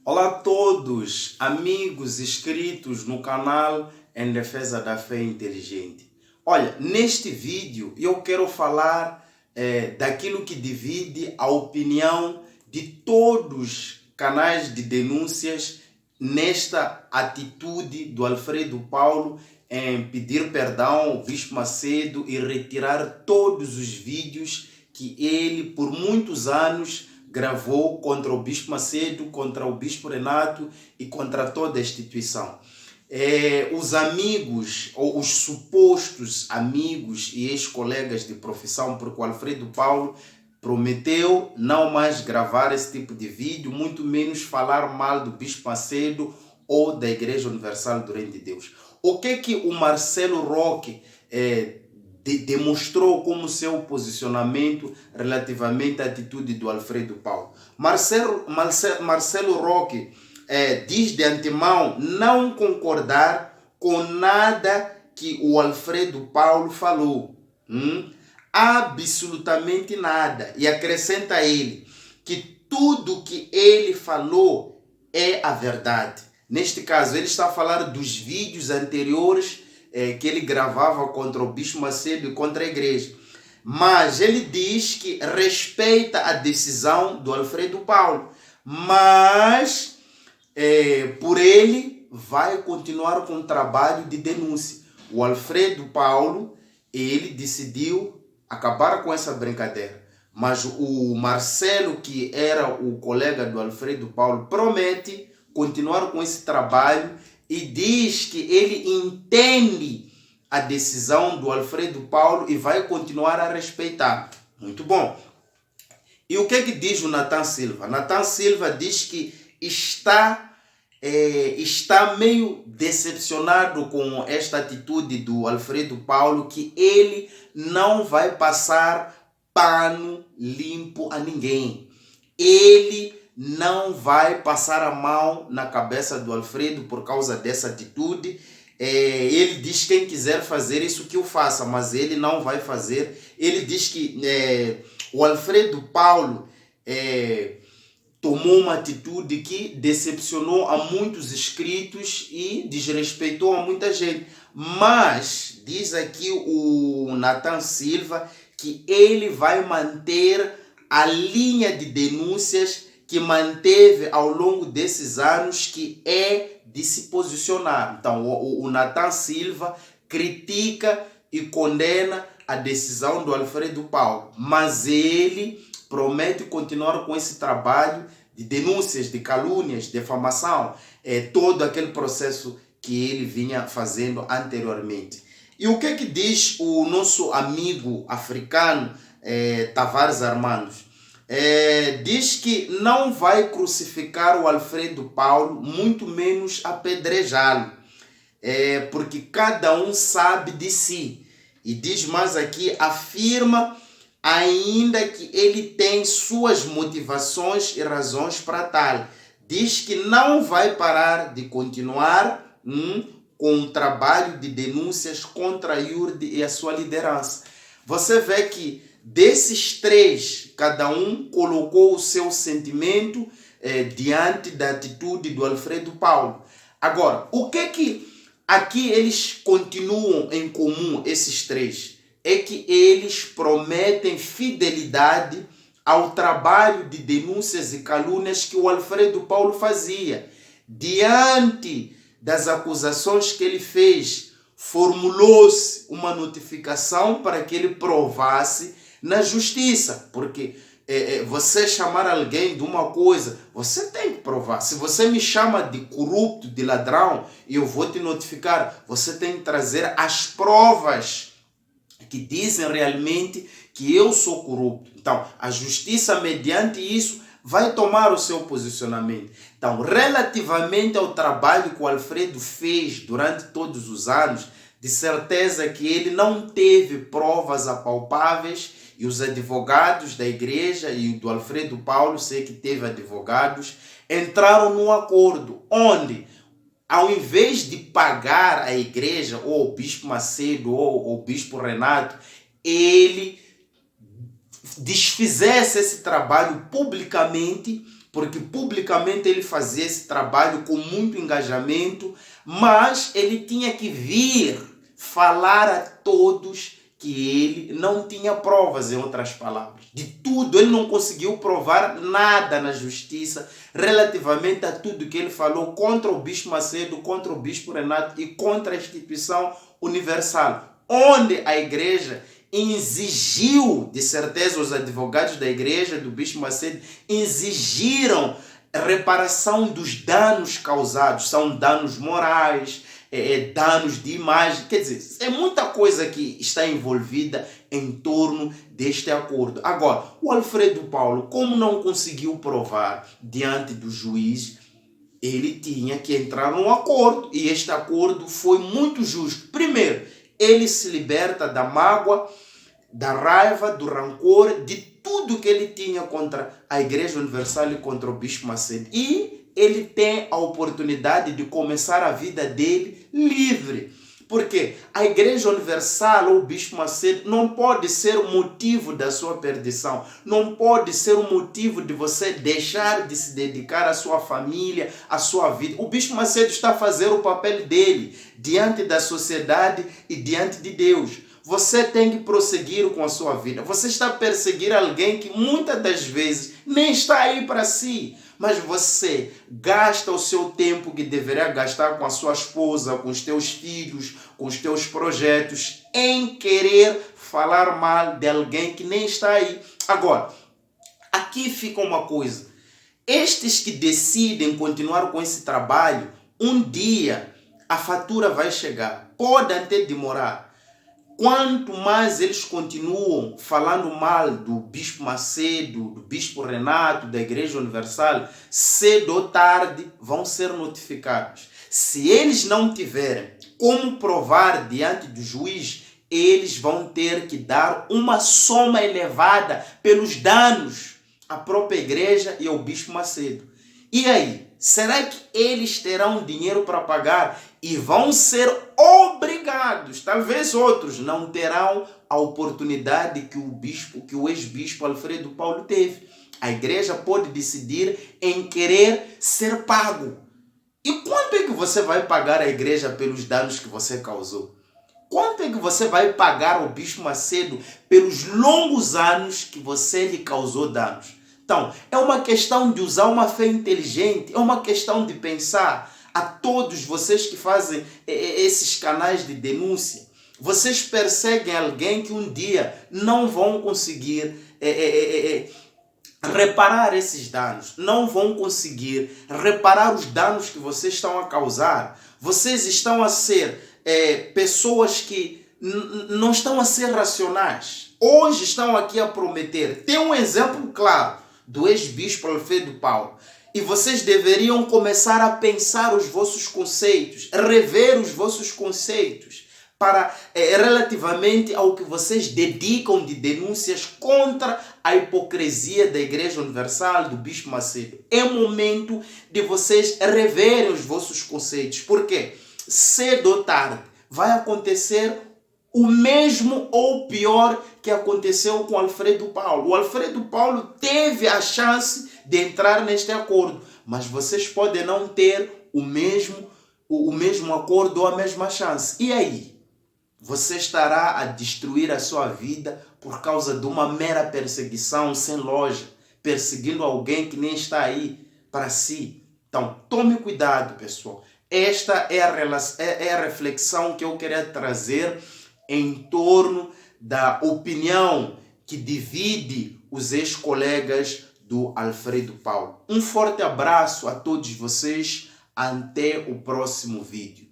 Olá a todos, amigos inscritos no canal Em Defesa da Fé Inteligente. Olha, neste vídeo eu quero falar daquilo que divide a opinião de todos os canais de denúncias nesta atitude do Alfredo Paulo em pedir perdão ao Bispo Macedo e retirar todos os vídeos que ele por muitos anos gravou contra o Bispo Macedo, contra o Bispo Renato e contra toda a instituição. Os amigos, ou os supostos amigos e ex-colegas de profissão, porque o Alfredo Paulo prometeu não mais gravar esse tipo de vídeo, muito menos falar mal do Bispo Macedo ou da Igreja Universal do Reino de Deus. O que o Marcelo Roque demonstrou como seu posicionamento relativamente à atitude do Alfredo Paulo? Marcelo Roque diz de antemão não concordar com nada que o Alfredo Paulo falou. Absolutamente nada. E acrescenta a ele que tudo que ele falou é a verdade. Neste caso, ele está a falar dos vídeos anteriores que ele gravava contra o Bispo Macedo e contra a igreja. Mas ele diz que respeita a decisão do Alfredo Paulo. Mas, por ele, vai continuar com o trabalho de denúncia. O Alfredo Paulo, ele decidiu acabar com essa brincadeira. Mas o Marcelo, que era o colega do Alfredo Paulo, promete continuar com esse trabalho e diz que ele entende a decisão do Alfredo Paulo e vai continuar a respeitar. Muito bom. E o que diz o Nathan Silva? Nathan Silva diz que está meio decepcionado com esta atitude do Alfredo Paulo, que ele não vai passar pano limpo a ninguém. Ele não vai passar a mão na cabeça do Alfredo por causa dessa atitude. Ele diz que quem quiser fazer isso que o faça, mas ele não vai fazer. Ele diz que o Alfredo Paulo tomou uma atitude que decepcionou a muitos inscritos e desrespeitou a muita gente. Mas diz aqui o Nathan Silva que ele vai manter a linha de denúncias que manteve ao longo desses anos, que é de se posicionar. Então, o Nathan Silva critica e condena a decisão do Alfredo Paulo, mas ele promete continuar com esse trabalho de denúncias, de calúnias, defamação, todo aquele processo que ele vinha fazendo anteriormente. E o que diz o nosso amigo africano Tavares Armandos? Diz que não vai crucificar o Alfredo Paulo, muito menos apedrejá-lo, porque cada um sabe de si. E diz mais aqui, afirma ainda que ele tem suas motivações e razões para tal. Diz que não vai parar de continuar com o trabalho de denúncias contra a IURD e a sua liderança. Você vê que desses três, cada um colocou o seu sentimento diante da atitude do Alfredo Paulo. Agora, o que aqui eles continuam em comum, esses três? É que eles prometem fidelidade ao trabalho de denúncias e calúnias que o Alfredo Paulo fazia. Diante das acusações que ele fez, formulou-se uma notificação para que ele provasse na justiça, porque você chamar alguém de uma coisa, você tem que provar. Se você me chama de corrupto, de ladrão, e eu vou te notificar, você tem que trazer as provas que dizem realmente que eu sou corrupto. Então, a justiça, mediante isso, vai tomar o seu posicionamento. Então, relativamente ao trabalho que o Alfredo fez durante todos os anos, de certeza que ele não teve provas apalpáveis, e os advogados da igreja e do Alfredo Paulo, sei que teve advogados, entraram num acordo onde, ao invés de pagar a igreja, ou o Bispo Macedo, ou o Bispo Renato, ele desfizesse esse trabalho publicamente porque publicamente ele fazia esse trabalho com muito engajamento, mas ele tinha que vir falar a todos que ele não tinha provas, em outras palavras. De tudo, ele não conseguiu provar nada na justiça relativamente a tudo que ele falou contra o Bispo Macedo, contra o Bispo Renato e contra a instituição universal, onde a igreja exigiu, de certeza os advogados da igreja, do Bispo Macedo, exigiram reparação dos danos causados, são danos morais, danos de imagem, quer dizer, é muita coisa que está envolvida em torno deste acordo. Agora, o Alfredo Paulo, como não conseguiu provar diante do juiz, ele tinha que entrar num acordo, e este acordo foi muito justo. Primeiro, ele se liberta da mágoa, da raiva, do rancor, de tudo que ele tinha contra a Igreja Universal e contra o Bispo Macedo. E ele tem a oportunidade de começar a vida dele livre. Porque a Igreja Universal ou o Bispo Macedo não pode ser o motivo da sua perdição. Não pode ser o motivo de você deixar de se dedicar à sua família, à sua vida. O Bispo Macedo está a fazer o papel dele diante da sociedade e diante de Deus. Você tem que prosseguir com a sua vida. Você está a perseguir alguém que muitas das vezes nem está aí para si. Mas você gasta o seu tempo que deveria gastar com a sua esposa, com os teus filhos, com os teus projetos, em querer falar mal de alguém que nem está aí. Agora, aqui fica uma coisa. Estes que decidem continuar com esse trabalho, um dia a fatura vai chegar. Pode até demorar. Quanto mais eles continuam falando mal do Bispo Macedo, do Bispo Renato, da Igreja Universal, cedo ou tarde vão ser notificados. Se eles não tiverem como provar diante do juiz, eles vão ter que dar uma soma elevada pelos danos à própria igreja e ao Bispo Macedo. E aí, será que eles terão dinheiro para pagar e vão ser obrigados? Talvez outros não terão a oportunidade que o ex-bispo Alfredo Paulo teve. A igreja pode decidir em querer ser pago. E quanto é que você vai pagar à igreja pelos danos que você causou? Quanto é que você vai pagar ao Bispo Macedo pelos longos anos que você lhe causou danos? Então, é uma questão de usar uma fé inteligente, é uma questão de pensar. A todos vocês que fazem esses canais de denúncia, vocês perseguem alguém que um dia não vão conseguir reparar esses danos, não vão conseguir reparar os danos que vocês estão a causar. Vocês estão a ser pessoas que não estão a ser racionais. Hoje estão aqui a prometer. Tem um exemplo claro do ex-bispo Alfredo Paulo. E vocês deveriam começar a pensar os vossos conceitos, rever os vossos conceitos para relativamente ao que vocês dedicam de denúncias contra a hipocrisia da Igreja Universal, do Bispo Macedo. É momento de vocês reverem os vossos conceitos, porque cedo ou tarde vai acontecer o mesmo ou pior que aconteceu com Alfredo Paulo. O Alfredo Paulo teve a chance de entrar neste acordo, mas vocês podem não ter o mesmo acordo ou a mesma chance. E aí? Você estará a destruir a sua vida por causa de uma mera perseguição sem lógica, perseguindo alguém que nem está aí para si. Então, tome cuidado, pessoal. Esta é a reflexão que eu queria trazer em torno da opinião que divide os ex-colegas do Alfredo Paulo. Um forte abraço a todos vocês. Até o próximo vídeo.